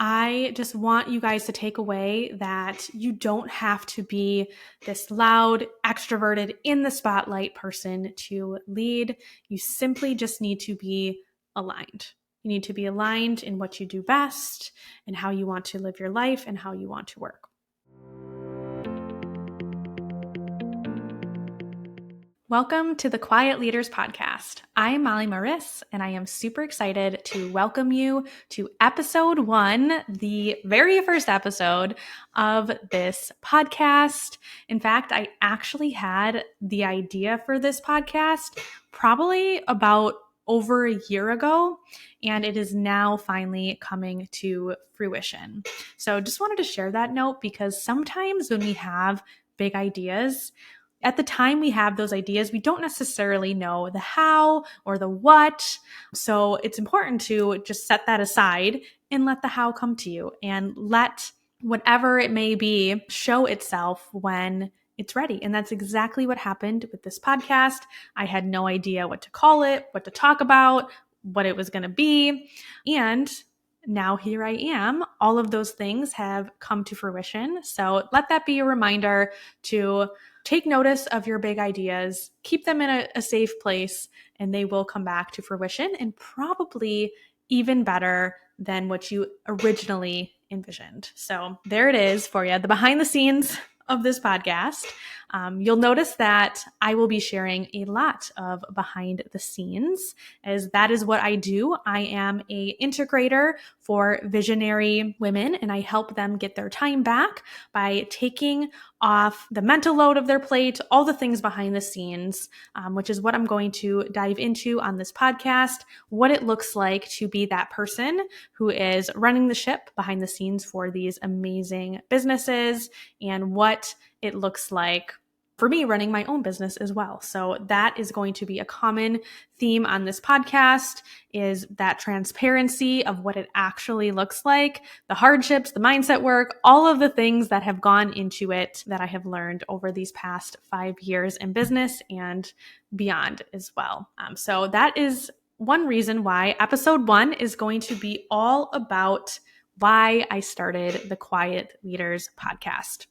I just want you guys to take away that you don't have to be this loud, extroverted, in the spotlight person to lead. You simply just need to be aligned. You need to be aligned in what you do best and how you want to live your life and how you want to work. Welcome to the Quiet Leaders Podcast. I'm Molly Mariss, and I am super excited to welcome you to episode 1, the very first episode of this podcast. In fact, I actually had the idea for this podcast probably about over a year ago, and it is now finally coming to fruition. So just wanted to share that note because sometimes when we have big ideas, at the time we have those ideas, we don't necessarily know the how or the what. So it's important to just set that aside and let the how come to you and let whatever it may be show itself when it's ready. And that's exactly what happened with this podcast. I had no idea what to call it, what to talk about, what it was going to be. And now here I am. All of those things have come to fruition. So let that be a reminder to take notice of your big ideas, keep them in a safe place, and they will come back to fruition and probably even better than what you originally envisioned. So there it is for you, the behind the scenes of this podcast. You'll notice that I will be sharing a lot of behind the scenes, as that is what I do. I am an integrator for visionary women, and I help them get their time back by taking off the mental load of their plate, all the things behind the scenes, which is what I'm going to dive into on this podcast, what it looks like to be that person who is running the ship behind the scenes for these amazing businesses, and what it looks like for me running my own business as well. So that is going to be a common theme on this podcast, is that transparency of what it actually looks like, the hardships, the mindset work, all of the things that have gone into it that I have learned over these past 5 years in business and beyond as well. So that is one reason why episode 1 is going to be all about why I started the Quiet Leaders podcast.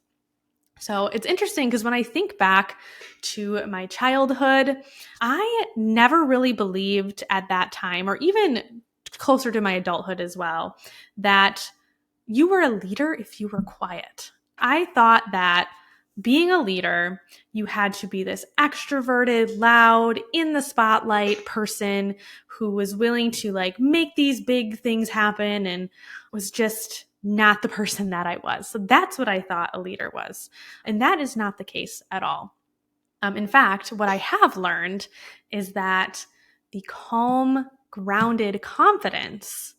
So it's interesting because when I think back to my childhood, I never really believed at that time, or even closer to my adulthood as well, that you were a leader if you were quiet. I thought that being a leader, you had to be this extroverted, loud, in the spotlight person who was willing to make these big things happen and was just not the person that I was. So that's what I thought a leader was. And that is not the case at all. In fact, what I have learned is that the calm, grounded confidence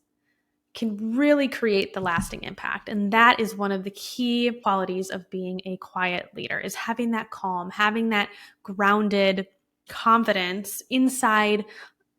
can really create the lasting impact. And that is one of the key qualities of being a quiet leader, is having that calm, having that grounded confidence inside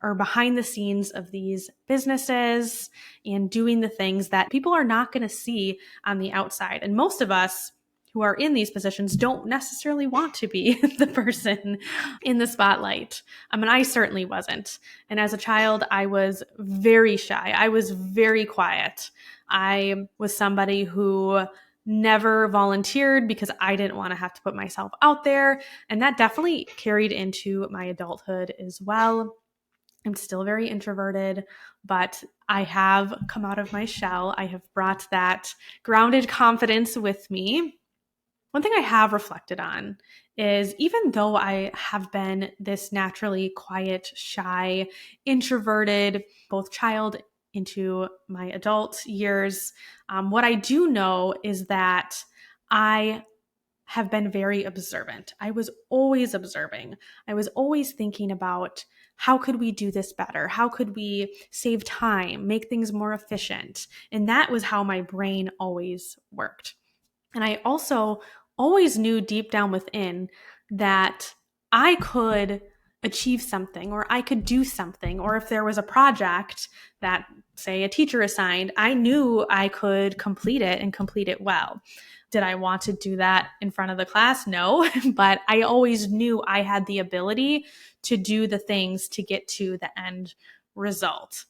or behind the scenes of these businesses and doing the things that people are not going to see on the outside. And most of us who are in these positions don't necessarily want to be the person in the spotlight. I mean, I certainly wasn't. And as a child, I was very shy. I was very quiet. I was somebody who never volunteered because I didn't want to have to put myself out there. And that definitely carried into my adulthood as well. I'm still very introverted, but I have come out of my shell. I have brought that grounded confidence with me. One thing I have reflected on is, even though I have been this naturally quiet, shy, introverted, both child into my adult years, what I do know is that I have been very observant. I was always observing. I was always thinking about, how could we do this better? How could we save time, make things more efficient? And that was how my brain always worked. And I also always knew deep down within that I could achieve something, or I could do something, or if there was a project that, say, a teacher assigned, I knew I could complete it and complete it well. Did I want to do that in front of the class? No, but I always knew I had the ability to do the things to get to the end result.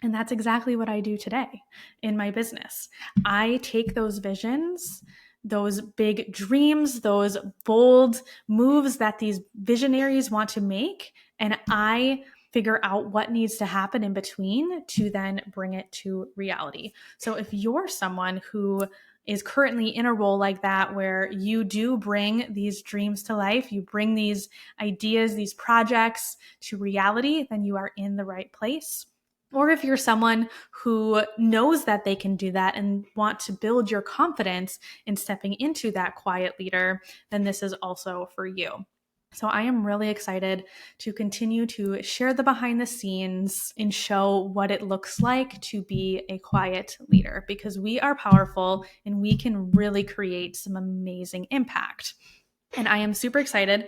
And that's exactly what I do today in my business. I take those visions, those big dreams, those bold moves that these visionaries want to make, and I figure out what needs to happen in between to then bring it to reality. So if you're someone who is currently in a role like that, where you do bring these dreams to life, you bring these ideas, these projects to reality, then you are in the right place. Or if you're someone who knows that they can do that and want to build your confidence in stepping into that quiet leader, then this is also for you. So I am really excited to continue to share the behind the scenes and show what it looks like to be a quiet leader, because we are powerful and we can really create some amazing impact. And I am super excited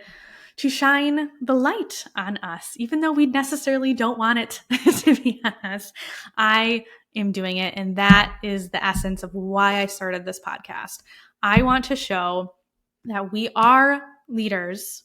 to shine the light on us, even though we necessarily don't want it, to be honest. I am doing it, and that is the essence of why I started this podcast. I want to show that we are leaders,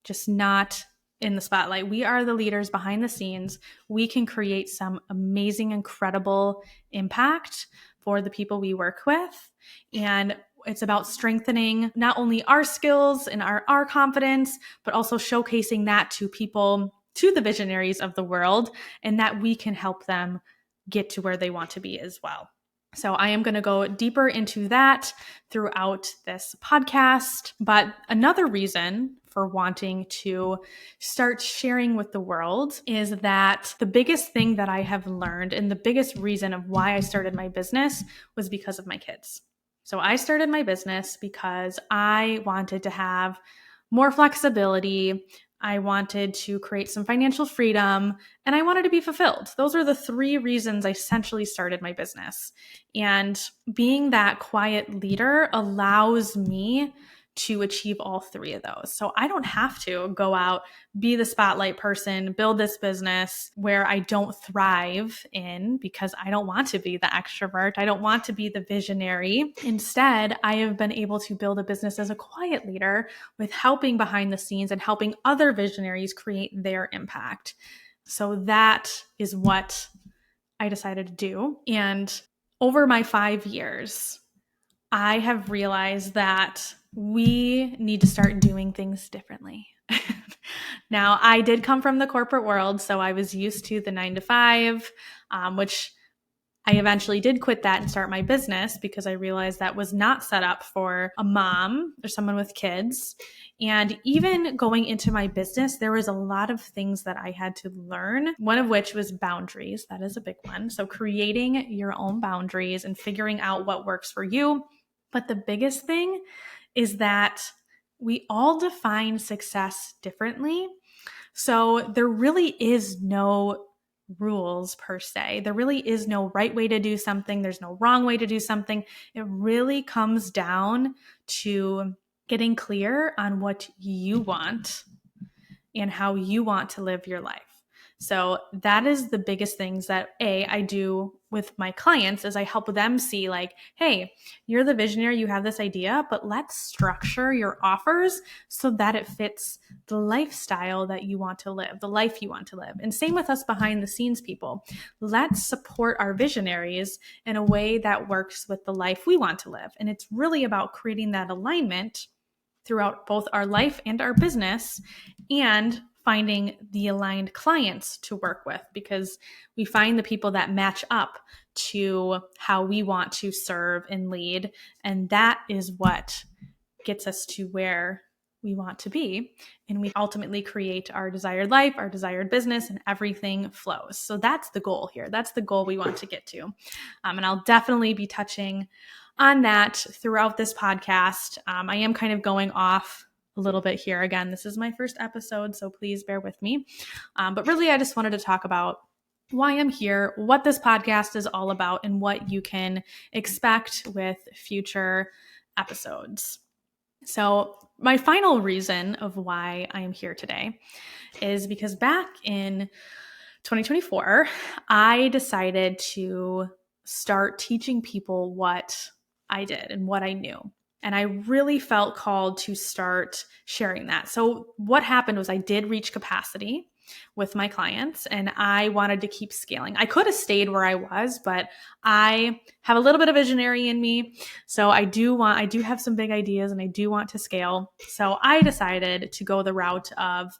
just not in the spotlight. We are the leaders behind the scenes. We can create some amazing, incredible impact for the people we work with. And it's about strengthening not only our skills and our confidence, but also showcasing that to people, to the visionaries of the world, and that we can help them get to where they want to be as well. So I am going to go deeper into that throughout this podcast. But another reason for wanting to start sharing with the world is that the biggest thing that I have learned, and the biggest reason of why I started my business, was because of my kids. So I started my business because I wanted to have more flexibility. I wanted to create some financial freedom, and I wanted to be fulfilled. Those are the three reasons I essentially started my business. And being that quiet leader allows me to achieve all three of those. So I don't have to go out, be the spotlight person, build this business where I don't thrive in, because I don't want to be the extrovert. I don't want to be the visionary. Instead, I have been able to build a business as a quiet leader with helping behind the scenes and helping other visionaries create their impact. So that is what I decided to do. And over my 5 years, I have realized that we need to start doing things differently. Now, I did come from the corporate world, so I was used to the 9 to 5, which I eventually did quit that and start my business because I realized that was not set up for a mom or someone with kids. And even going into my business, there was a lot of things that I had to learn, one of which was boundaries. That is a big one. So creating your own boundaries and figuring out what works for you. But the biggest thing is that we all define success differently. So there really is no rules per se. There really is no right way to do something. There's no wrong way to do something. It really comes down to getting clear on what you want and how you want to live your life. So that is the biggest things that I do with my clients, is I help them see like, hey, you're the visionary, you have this idea, but let's structure your offers so that it fits the lifestyle that you want to live, the life you want to live. And same with us behind the scenes people. Let's support our visionaries in a way that works with the life we want to live. And it's really about creating that alignment throughout both our life and our business, and finding the aligned clients to work with, because we find the people that match up to how we want to serve and lead. And that is what gets us to where we want to be. And we ultimately create our desired life, our desired business, and everything flows. So that's the goal here. That's the goal we want to get to. And I'll definitely be touching on that throughout this podcast. I am kind of going off a little bit here. Again, this is my first episode, so please bear with me. But really, I just wanted to talk about why I'm here, what this podcast is all about, and what you can expect with future episodes. So my final reason of why I am here today is because back in 2024, I decided to start teaching people what I did and what I knew. And I really felt called to start sharing that. So what happened was I did reach capacity. with my clients, and I wanted to keep scaling. I could have stayed where I was, but I have a little bit of visionary in me. So I do have some big ideas and I do want to scale. So I decided to go the route of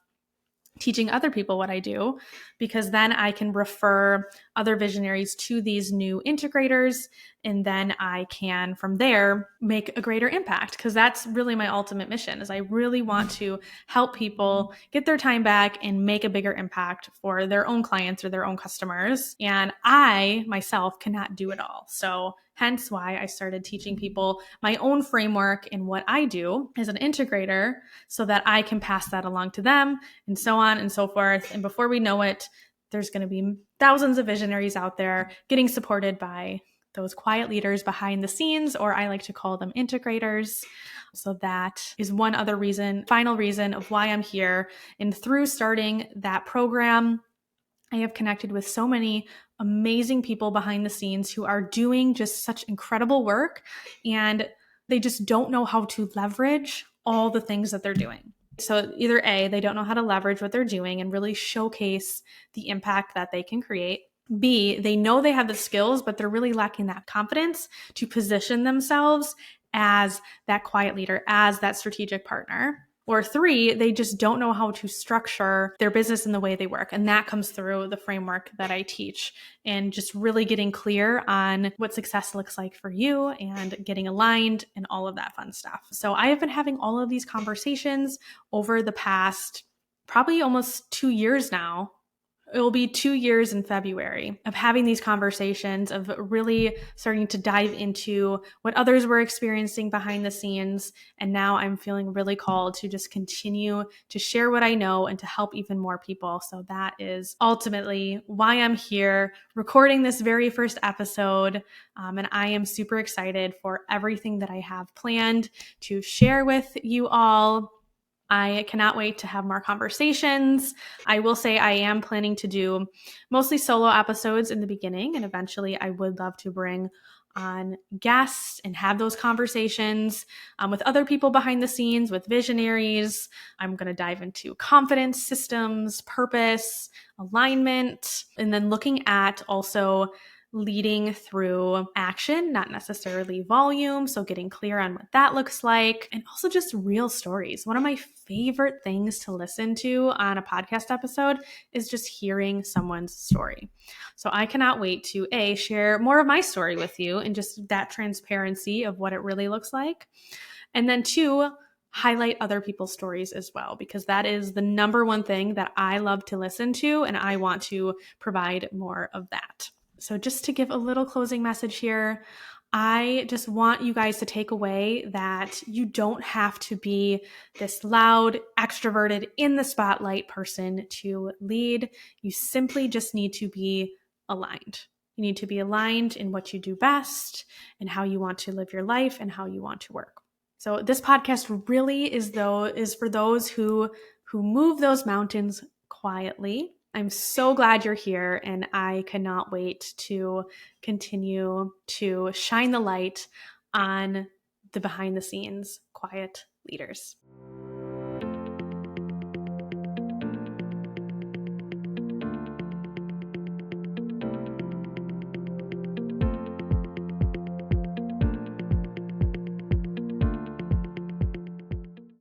teaching other people what I do, because then I can refer other visionaries to these new integrators. And then I can, from there, make a greater impact, because that's really my ultimate mission. Is I really want to help people get their time back and make a bigger impact for their own clients or their own customers. And I myself cannot do it all. So hence why I started teaching people my own framework and what I do as an integrator, so that I can pass that along to them, and so on and so forth. And before we know it, there's going to be thousands of visionaries out there getting supported by those quiet leaders behind the scenes, or I like to call them integrators. So that is one other reason, final reason of why I'm here. And through starting that program, I have connected with so many amazing people behind the scenes who are doing just such incredible work, and they just don't know how to leverage all the things that they're doing. So either A, they don't know how to leverage what they're doing and really showcase the impact that they can create. B, they know they have the skills, but they're really lacking that confidence to position themselves as that quiet leader, as that strategic partner. Or 3, they just don't know how to structure their business in the way they work. And that comes through the framework that I teach, and just really getting clear on what success looks like for you and getting aligned and all of that fun stuff. So I have been having all of these conversations over the past probably almost 2 years now. It will be 2 years in February of having these conversations, of really starting to dive into what others were experiencing behind the scenes. And now I'm feeling really called to just continue to share what I know and to help even more people. So that is ultimately why I'm here recording this very first episode. And I am super excited for everything that I have planned to share with you all. I cannot wait to have more conversations. I will say I am planning to do mostly solo episodes in the beginning, and eventually I would love to bring on guests and have those conversations with other people behind the scenes, with visionaries. I'm going to dive into confidence, systems, purpose, alignment, and then looking at also leading through action, not necessarily volume. So getting clear on what that looks like, and also just real stories. One of my favorite things to listen to on a podcast episode is just hearing someone's story. So I cannot wait to share more of my story with you, and just that transparency of what it really looks like. And then 2, highlight other people's stories as well, because that is the number one thing that I love to listen to, and I want to provide more of that. So just to give a little closing message here, I just want you guys to take away that you don't have to be this loud, extroverted, in the spotlight person to lead. You simply just need to be aligned. You need to be aligned in what you do best and how you want to live your life and how you want to work. So this podcast really is for those who move those mountains quietly. I'm so glad you're here, and I cannot wait to continue to shine the light on the behind the scenes quiet leaders.